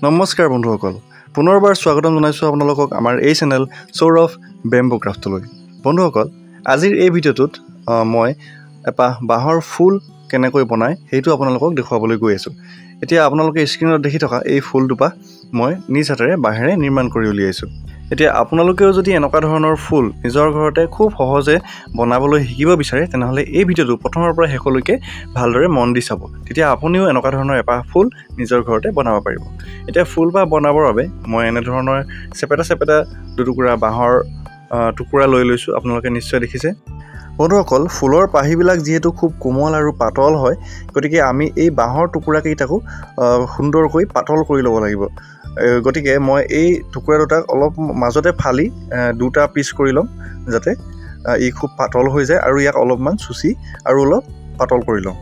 নমস্কাৰ বন্ধুসকল, পুনৰবাৰ স্বাগতম জনাইছোঁ আপোনালোকক আমাৰ এই চেনেল সৌৰভ বেম্বো ক্ৰাফ্টলৈ। বন্ধুসকল, আজিৰ এই ভিডিঅ'টোত মই এটা বাঁহৰ ফুল কেনেকৈ বনায় সেইটো আপোনালোকক দেখুৱাবলৈ গৈ আছোঁ। এতিয়া আপোনালোকে স্ক্ৰীনত দেখি থকা এই ফুল দুপা মই নিজ হাতেৰে বাঁহেৰে নিৰ্মাণ কৰি উলিয়াইছোঁ। এতিয়া আপোনালোকেও যদি এনেকুৱা ধৰণৰ ফুল নিজৰ ঘৰতে খুব সহজে বনাবলৈ শিকিব বিচাৰে, তেনেহ'লে এই ভিডিঅ'টো প্ৰথমৰ পৰা শেষলৈকে ভালদৰে মন দি চাব। তেতিয়া আপুনিও এনেকুৱা ধৰণৰ এপাহ ফুল নিজৰ ঘৰতে বনাব পাৰিব। এতিয়া ফুল বা বনাবৰ বাবে মই এনেধৰণৰ চেপেটা দুটুকুৰা বাঁহৰ টুকুৰা লৈ লৈছোঁ। আপোনালোকে নিশ্চয় দেখিছে। বন্ধুসকল, ফুলৰ পাহিবিলাক যিহেতু খুব কোমল আৰু পাতল হয়, গতিকে আমি এই বাঁহৰ টুকুৰাকেইটাকো সুন্দৰকৈ পাতল কৰি ল'ব লাগিব। গতিকে মই এই টুকুৰা দুটাক অলপ মাজতে ফালি দুটা পিচ কৰি ল'ম, যাতে ই খুব পাতল হৈ যায়, আৰু ইয়াক অলপমান চুচি আৰু অলপ পাতল কৰি ল'ম।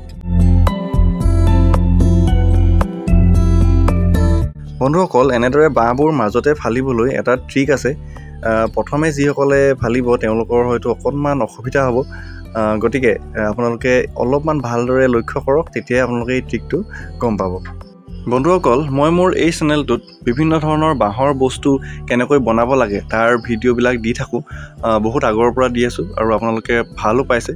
বন্ধুসকল, এনেদৰে বাঁহবোৰ মাজতে ফালিবলৈ এটা ট্ৰিক আছে। প্ৰথমে যিসকলে ফালিব তেওঁলোকৰ হয়তো অকণমান অসুবিধা হ'ব, গতিকে আপোনালোকে অলপমান ভালদৰে লক্ষ্য কৰক, তেতিয়াই আপোনালোকে এই ট্ৰিকটো গম পাব। বন্ধুসকল, মই মোৰ এই চেনেলটোত বিভিন্ন ধৰণৰ বাঁহৰ বস্তু কেনেকৈ বনাব লাগে তাৰ ভিডিঅ'বিলাক দি থাকোঁ, বহুত আগৰ পৰা দি আছোঁ আৰু আপোনালোকে ভালো পাইছে।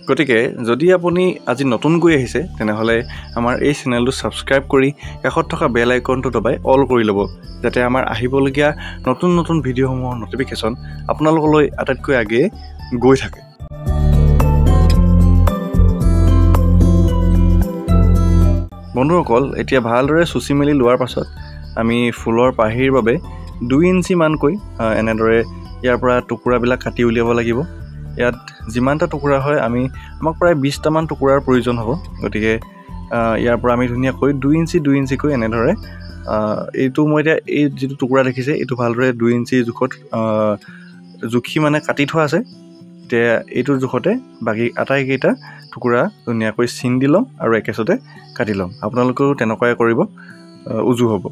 গতিকে যদি আপুনি আজি নতুনকৈ আহিছে, তেনেহ'লে আমাৰ এই চেনেলটো ছাবস্ক্ৰাইব কৰি কাষত থকা বেল আইকনটো দবাই অল কৰি ল'ব, যাতে আমাৰ আহিবলগীয়া নতুন ভিডিঅ'সমূহৰ ন'টিফিকেশ্যন আপোনালোকলৈ আটাইতকৈ আগেয়ে গৈ থাকে। বন্ধুসকল, এতিয়া ভালদৰে চুচি মেলি লোৱাৰ পাছত আমি ফুলৰ পাহিৰ বাবে 2 ইঞ্চিমানকৈ এনেদৰে ইয়াৰ পৰা টুকুৰাবিলাক কাটি উলিয়াব লাগিব। ইয়াত যিমানটা টুকুৰা হয় আমাক প্ৰায় 20টামান টুকুৰাৰ প্ৰয়োজন হ'ব। গতিকে ইয়াৰ পৰা আমি ধুনীয়াকৈ 2 ইঞ্চিকৈ এনেদৰে এইটো মই এতিয়া এই যিটো টুকুৰা দেখিছে, এইটো ভালদৰে 2 ইঞ্চি জোখত জুখি মানে কাটি থোৱা আছে। এতিয়া এইটোৰ জোখতে বাকী আটাইকেইটা টুকুৰা ধুনীয়াকৈ চিন দি ল'ম আৰু একেচতে কাটি ল'ম। আপোনালোকেও তেনেকুৱাই কৰিব, উজু হ'ব।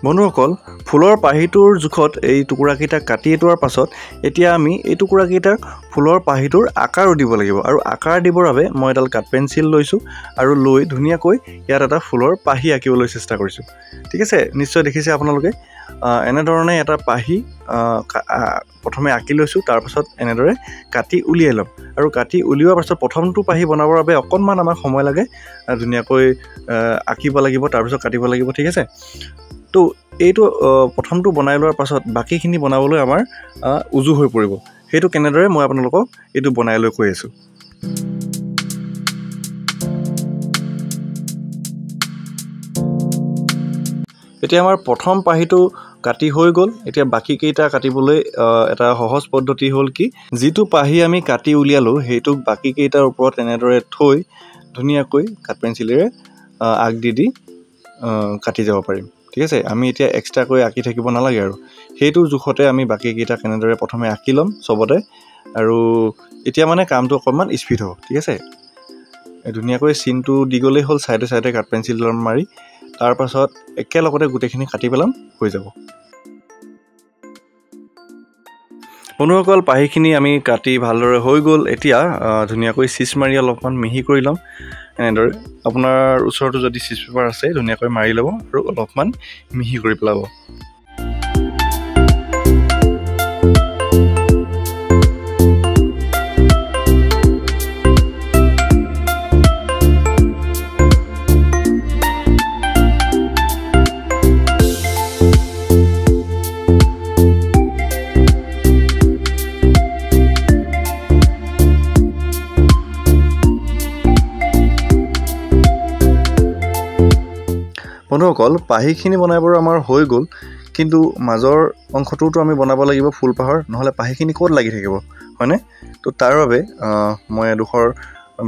বন্ধুসকল, ফুলৰ পাহিটোৰ জোখত এই টুকুৰাকেইটা কাটি এটোৱাৰ পাছত এতিয়া আমি এই টুকুৰাকেইটাক ফুলৰ পাহিটোৰ আকাৰো দিব লাগিব, আৰু আকাৰ দিবৰ বাবে মই এডাল কাঠ পেঞ্চিল লৈছোঁ আৰু লৈ ধুনীয়াকৈ ইয়াত এটা ফুলৰ পাহি আঁকিবলৈ চেষ্টা কৰিছোঁ। ঠিক আছে, নিশ্চয় দেখিছে আপোনালোকে। এনেধৰণে এটা পাহি প্ৰথমে আঁকি লৈছোঁ, তাৰপাছত এনেদৰে কাটি উলিয়াই ল'ম, আৰু কাটি উলিওৱাৰ পাছত প্ৰথমটো পাহি বনাবৰ বাবে অকণমান আমাক সময় লাগে। ধুনীয়াকৈ আঁকিব লাগিব, তাৰপিছত কাটিব লাগিব। ঠিক আছে, তো এইটো প্ৰথমটো বনাই লোৱাৰ পাছত বাকীখিনি বনাবলৈ আমাৰ উজু হৈ পৰিব। সেইটো কেনেদৰে মই আপোনালোকক এইটো বনাই লৈ কৈ আছোঁ। এতিয়া আমাৰ প্ৰথম পাহিটো কাটি হৈ গ'ল। এতিয়া বাকীকেইটা কাটিবলৈ এটা সহজ পদ্ধতি হ'ল কি, যিটো পাহি আমি কাটি উলিয়ালোঁ সেইটোক বাকীকেইটাৰ ওপৰত এনেদৰে থৈ ধুনীয়াকৈ কাঠ পেঞ্চিলেৰে আগ দি কাটি যাব পাৰিম। ঠিক আছে, আমি এতিয়া এক্সট্ৰাকৈ আঁকি থাকিব নালাগে, আৰু সেইটো জোখতে আমি বাকীকেইটা কেনেদৰে প্ৰথমে আঁকি ল'ম চবতে, আৰু এতিয়া মানে কামটো অকণমান স্পীড হ'ব। ঠিক আছে, ধুনীয়াকৈ চিনটো দি গ'লেই হ'ল, চাইডে কাঠ পেঞ্চিল মাৰি, তাৰপাছত একেলগতে গোটেইখিনি কাটি পেলাম, হৈ যাব। বন্ধুসকল, পাহিখিনি আমি কাটি ভালদৰে হৈ গ'ল। এতিয়া ধুনীয়াকৈ চিজ মাৰি অলপমান মিহি কৰি ল'ম। এনেদৰে আপোনাৰ ওচৰতো যদি চিজ পেপাৰ আছে ধুনীয়াকৈ মাৰি ল'ব আৰু অলপমান মিহি কৰি পেলাব। বন্ধুসকল, পাহিখিনি বনাবৰ আমাৰ হৈ গ'ল, কিন্তু মাজৰ অংশটোতো আমি বনাব লাগিব ফুলপাহৰ, নহ'লে পাহিখিনি ক'ত লাগি থাকিব হয়নে? তো তাৰ বাবে মই এডোখৰ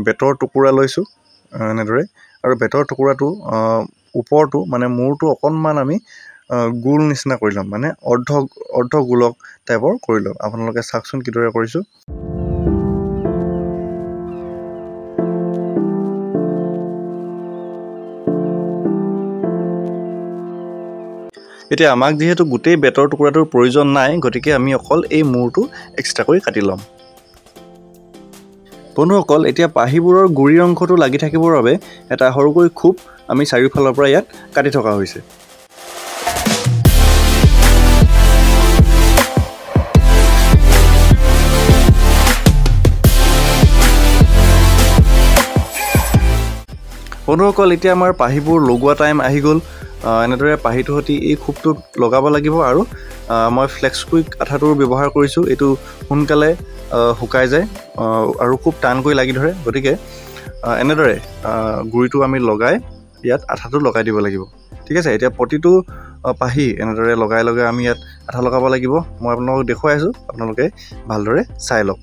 বেতৰ টুকুৰা লৈছোঁ এনেদৰে, আৰু বেতৰ টুকুৰাটো ওপৰটো মানে মূৰটো অকণমান আমি গোল নিচিনা কৰি ল'ম, মানে অৰ্ধ গোলক টাইপৰ কৰি ল'ম। আপোনালোকে চাওকচোন কিদৰে কৰিছোঁ। এতিয়া আমাক যিহেতু গোটেই বেতৰ টুকুৰাটোৰ প্ৰয়োজন নাই, গতিকে আমি অকল এই মূৰটো এক্সট্ৰাকৈ কাটি ল'ম। বন্ধুসকল, এতিয়া পাহিবোৰৰ গুৰিৰ অংশটো লাগি থাকিবৰ বাবে এটা সৰুকৈ খোপ আমি চাৰিওফালৰ পৰা ইয়াত কাটি থকা হৈছে। বন্ধুসকল, এতিয়া আমাৰ পাহিবোৰ লগোৱা টাইম আহি গ'ল। এনেদৰে পাহিটোৰ সৈতে এই খোপটোত লগাব লাগিব, আৰু মই ফ্লেক্স কুইক আঠাটোৰ ব্যৱহাৰ কৰিছোঁ। এইটো সোনকালে শুকাই যায় আৰু খুব টানকৈ লাগি ধৰে, গতিকে এনেদৰে গুৰিটো আমি লগাই ইয়াত আঠাটো লগাই দিব লাগিব। ঠিক আছে, এতিয়া প্ৰতিটো পাহি এনেদৰে লগাই আমি ইয়াত আঠা লগাব লাগিব। মই আপোনালোকক দেখুৱাই আছোঁ, আপোনালোকে ভালদৰে চাই লওক।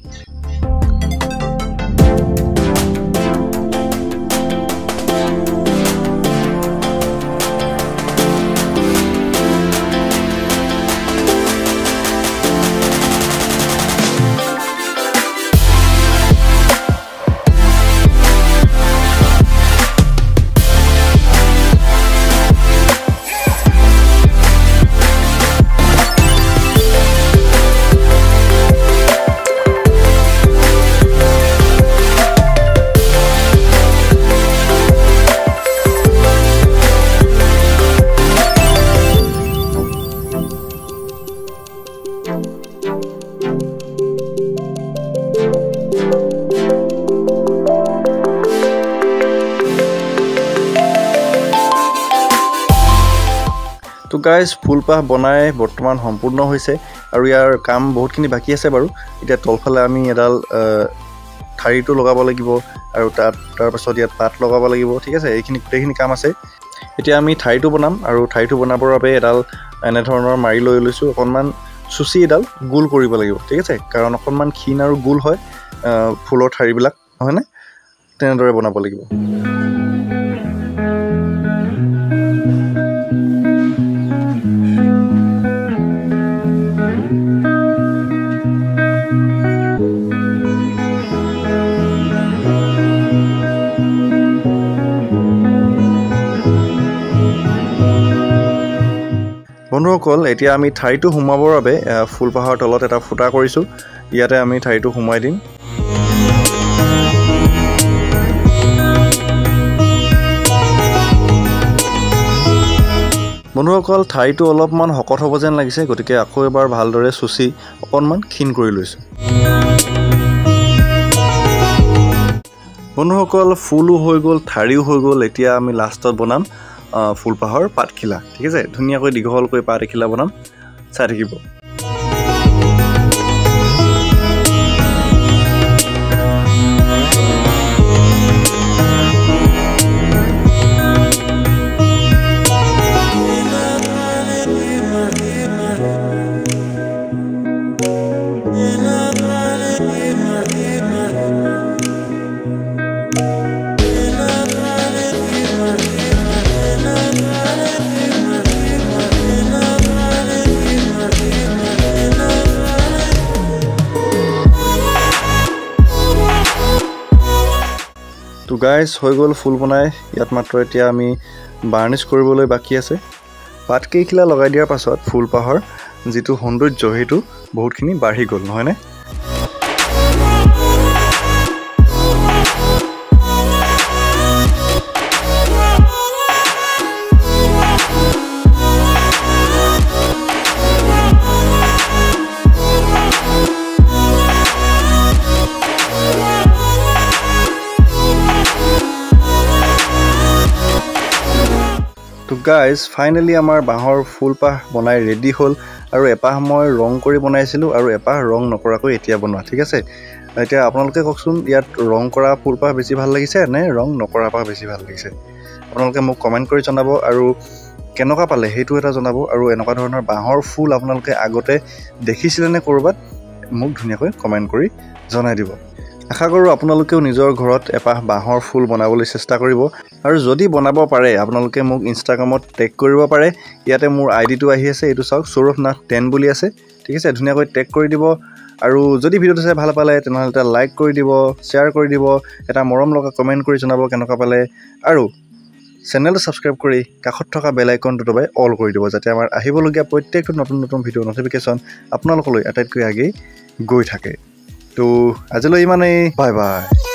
তো গাইজ, ফুলপাহ বনাই বৰ্তমান সম্পূৰ্ণ হৈছে, আৰু ইয়াৰ কাম বহুতখিনি বাকী আছে বাৰু। এতিয়া তলফালে আমি এডাল ঠাৰিটো লগাব লাগিব, আৰু তাৰপাছত ইয়াত পাত লগাব লাগিব। ঠিক আছে, এইখিনি গোটেইখিনি কাম আছে। এতিয়া আমি ঠাৰিটো বনাম, আৰু ঠাৰিটো বনাবৰ বাবে এডাল এনেধৰণৰ মাৰি লৈ লৈছোঁ। অকণমান চুচি এডাল গোল কৰিব লাগিব। ঠিক আছে, কাৰণ অকণমান ক্ষীণ আৰু গোল হয় ফুলৰ ঠাৰিবিলাক, নহয়নে? তেনেদৰে বনাব লাগিব। বন্ধুসকল, এতিয়া আমি ঠাৰিটো সোমাবৰ বাবে ফুলপাহৰ তলত এটা ফুটা কৰিছোঁ। ইয়াতে আমি ঠাৰিটো সোমাই দিম। বন্ধুসকল, ঠাৰিটো অলপমান শকত হ'ব যেন লাগিছে, গতিকে আকৌ এবাৰ ভালদৰে চুচি অকণমান ক্ষীণ কৰি লৈছোঁ। বন্ধুসকল, ফুলো হৈ গ'ল, ঠাৰিও হৈ গ'ল। এতিয়া আমি লাষ্টত বনাম ফুলপাহৰ পাতখিলা। ঠিক আছে, ধুনীয়াকৈ দীঘলকৈ পাত এখিলা বনাম, চাই থাকিব। তো গাইজ, হৈ গ'ল ফুল বনাই। ইয়াত মাত্ৰ এতিয়া আমি বাৰ্নিছ কৰিবলৈ বাকী আছে। পাতকেইখিলা লগাই দিয়াৰ পাছত ফুলপাহৰ যিটো সৌন্দৰ্য সেইটো বহুতখিনি বাঢ়ি গ'ল, নহয়নে? তো গাইজ, ফাইনেলি আমাৰ বাঁহৰ ফুলপাহ বনাই ৰেডি হ'ল, আৰু এপাহ মই ৰং কৰি বনাইছিলোঁ, আৰু এপাহ ৰং নকৰাকৈ এতিয়া বনোৱা। ঠিক আছে, এতিয়া আপোনালোকে কওকচোন, ইয়াত ৰং কৰা ফুলপাহ বেছি ভাল লাগিছে নে ৰং নকৰা পাহ বেছি ভাল লাগিছে? আপোনালোকে মোক কমেণ্ট কৰি জনাব, আৰু কেনেকুৱা পালে সেইটো এটা জনাব আৰু এনেকুৱা ধৰণৰ বাঁহৰ ফুল আপোনালোকে আগতে দেখিছিলেনে ক'ৰবাত মোক ধুনীয়াকৈ কমেণ্ট কৰি জনাই দিব আশা কৰোঁ আপোনালোকেও নিজৰ ঘৰত এপাহ বাঁহৰ ফুল বনাবলৈ চেষ্টা কৰিব আৰু যদি বনাব পাৰে আপোনালোকে মোক ইনষ্টাগ্ৰামত টেগ কৰিব পাৰে ইয়াতে মোৰ আইডিটো আহি আছে এইটো চাওক সৌৰভনাথ 10 বুলি আছে ঠিক আছে ধুনীয়াকৈ টেগ কৰি দিব আৰু যদি ভিডিঅ'টো চাই ভাল পালে তেনেহ'লে এটা লাইক কৰি দিব শ্বেয়াৰ কৰি দিব এটা মৰম লগা কমেণ্ট কৰি জনাব কেনেকুৱা পালে আৰু চেনেলটো ছাবস্ক্ৰাইব কৰি কাষত থকা বেল আইকনটো দবাই অল কৰি দিব যাতে আমাৰ আহিবলগীয়া প্ৰত্যেকটো নতুন নতুন ভিডিঅ' নটিফিকেশ্যন আপোনালোকলৈ আটাইতকৈ আগেই গৈ থাকে তো আজিলৈ ইমানেই বাই বাই